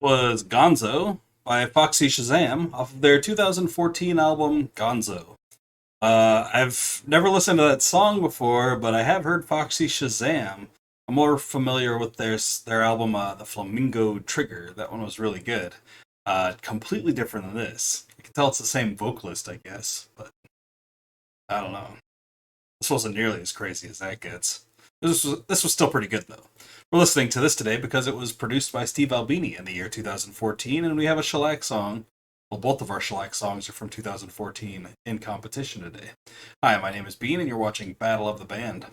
Was Gonzo by Foxy Shazam off of their 2014 album Gonzo. I've never listened to that song before, but I have heard Foxy Shazam. I'm more familiar with their album, The Flamingo Trigger. That one was really good. Completely different than this. You can tell it's the same vocalist, I guess, but I don't know. This wasn't nearly as crazy as that gets. This was still pretty good, though. We're listening to this today because it was produced by Steve Albini in the year 2014, and we have a Shellac song. Well, both of our Shellac songs are from 2014 in competition today. Hi, my name is Bean, and you're watching Battle of the Band.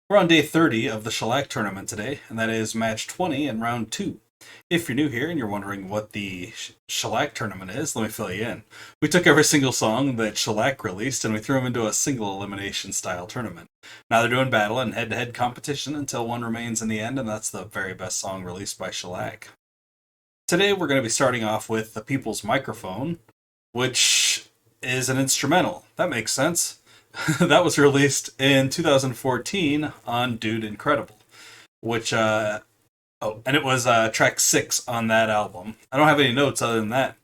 We're on day 30 of the Shellac tournament today, and that is match 20 in round 2. If you're new here and you're wondering what the Shellac tournament is, let me fill you in. We took every single song that Shellac released and we threw them into a single elimination style tournament. Now they're doing battle and head-to-head competition until one remains in the end, and that's the very best song released by Shellac. Today we're going to be starting off with The People's Microphone, which is an instrumental. That makes sense. That was released in 2014 on Dude Incredible, which and it was track 6 on that album. I don't have any notes other than that.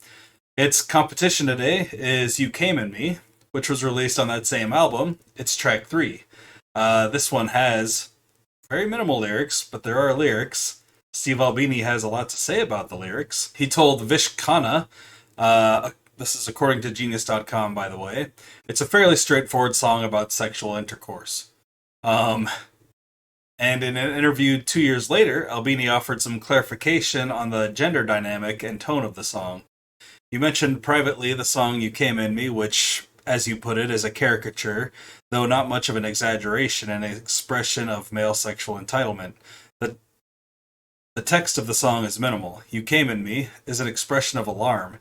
Its competition today is You Came in Me, which was released on that same album. It's track 3. This one has very minimal lyrics, but there are lyrics. Steve Albini has a lot to say about the lyrics. He told Vish Khanna, this is according to Genius.com, by the way, it's a fairly straightforward song about sexual intercourse. And in an interview 2 years later, Albini offered some clarification on the gender dynamic and tone of the song. You mentioned privately the song You Came in Me, which, as you put it, is a caricature, though not much of an exaggeration and an expression of male sexual entitlement. The text of the song is minimal. You came in me is an expression of alarm.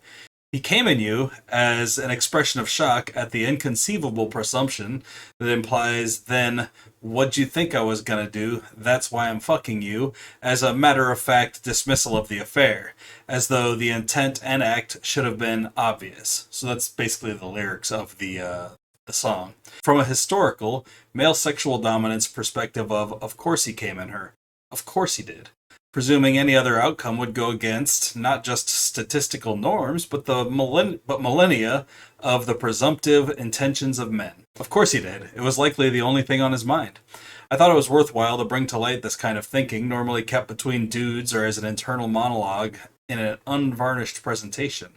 He came in you as an expression of shock at the inconceivable presumption that implies then, what'd you think I was gonna do? That's why I'm fucking you, as a matter-of-fact dismissal of the affair, as though the intent and act should have been obvious. So that's basically the lyrics of the song. From a historical, male sexual dominance perspective of course he came in her. Of course he did. Presuming any other outcome would go against not just statistical norms, but millennia of the presumptive intentions of men. Of course he did. It was likely the only thing on his mind. I thought it was worthwhile to bring to light this kind of thinking, normally kept between dudes or as an internal monologue in an unvarnished presentation.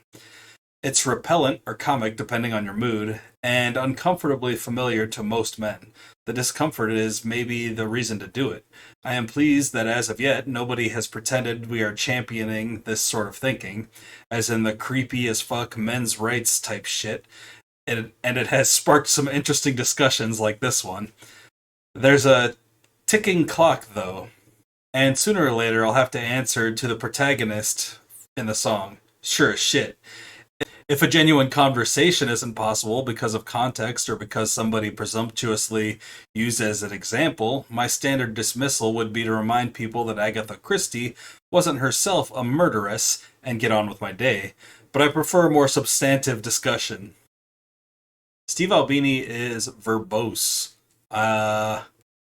It's repellent or comic, depending on your mood, and uncomfortably familiar to most men. The discomfort is maybe the reason to do it. I am pleased that as of yet, nobody has pretended we are championing this sort of thinking, as in the creepy as fuck men's rights type shit, and it has sparked some interesting discussions like this one. There's a ticking clock, though, and sooner or later I'll have to answer to the protagonist in the song. Sure as shit. If a genuine conversation isn't possible because of context or because somebody presumptuously used as an example, my standard dismissal would be to remind people that Agatha Christie wasn't herself a murderess and get on with my day, but I prefer more substantive discussion. Steve Albini is verbose.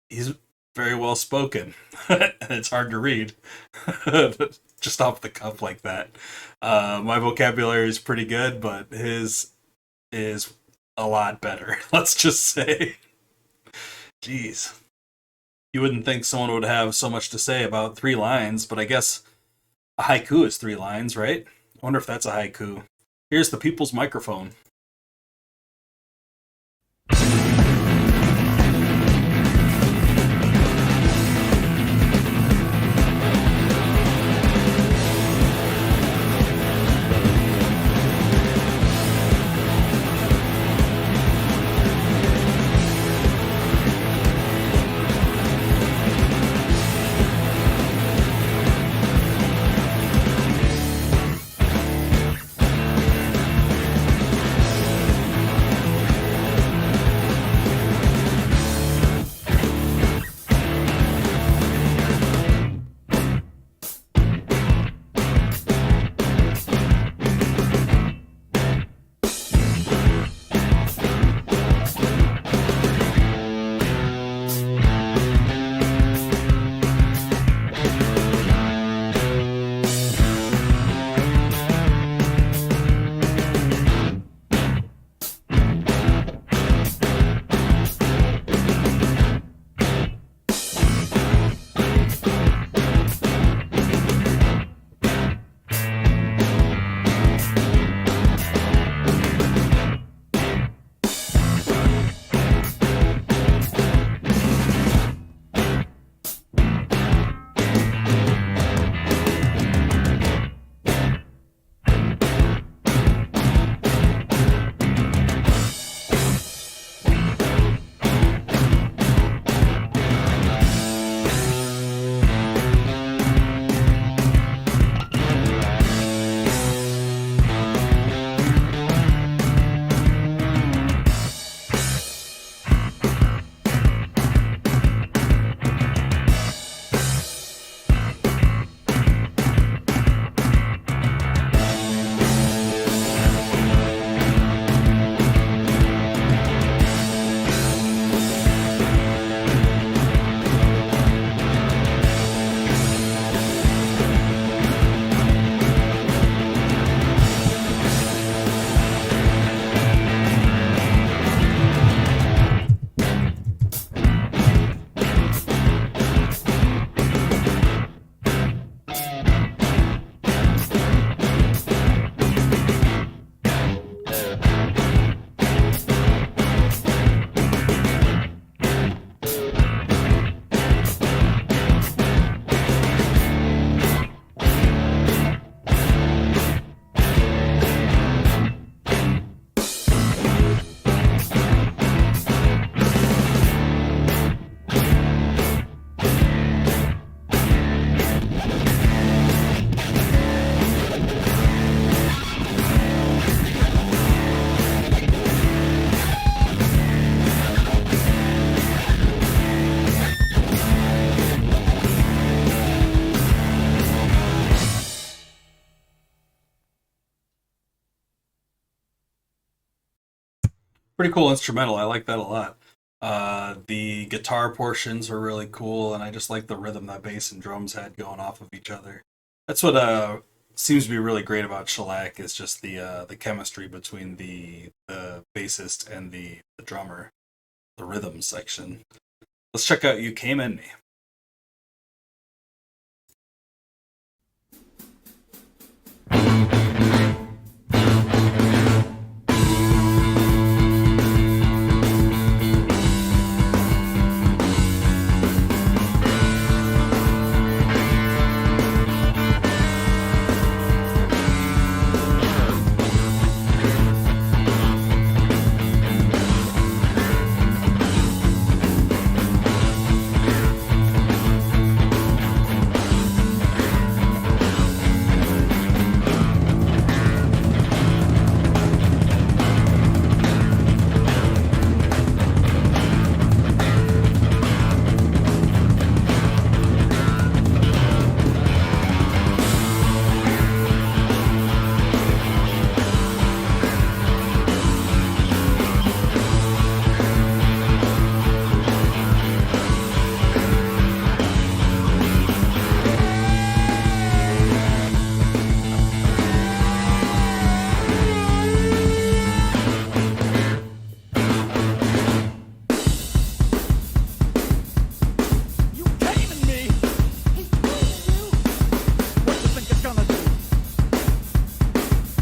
He's very well spoken, and it's hard to read. Just off the cuff like that. My vocabulary is pretty good, but his is a lot better. Let's just say. Jeez. You wouldn't think someone would have so much to say about 3 lines, but I guess a haiku is 3 lines, right? I wonder if that's a haiku. Here's The People's Microphone. Pretty cool instrumental. I like that a lot. The guitar portions were really cool, and I just like the rhythm that bass and drums had going off of each other. That's what seems to be really great about Shellac is just the chemistry between the bassist and the drummer, the rhythm section. Let's check out "You Came in Me." You came in me. What you think it's gonna do?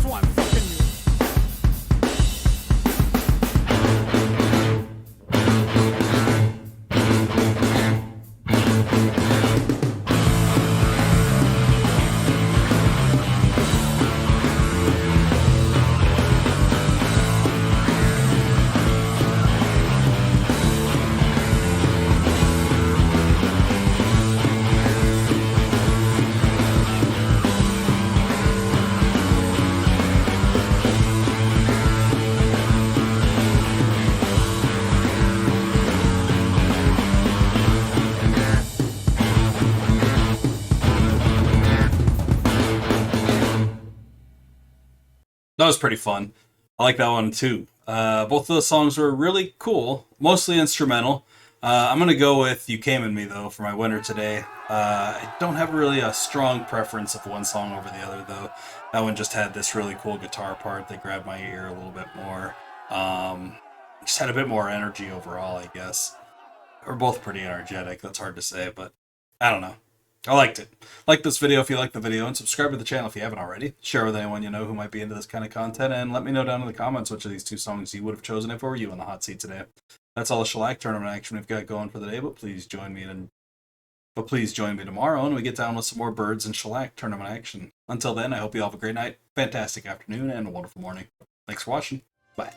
So I'm fucking you. That was pretty fun. I like that one too. Both of those songs were really cool, mostly instrumental. I'm gonna go with "You Came in Me" though for my winner today. I don't have really a strong preference of one song over the other though. That one just had this really cool guitar part that grabbed my ear a little bit more. Just had a bit more energy overall, I guess. We're both pretty energetic. That's hard to say, but I don't know. I liked it. Like this video if you like the video, and subscribe to the channel if you haven't already. Share with anyone you know who might be into this kind of content, and let me know down in the comments which of these two songs you would have chosen if it were you in the hot seat today. That's all the Shellac tournament action we've got going for the day, but please join me tomorrow when we get down with some more birds and Shellac tournament action. Until then, I hope you all have a great night, fantastic afternoon, and a wonderful morning. Thanks for watching. Bye.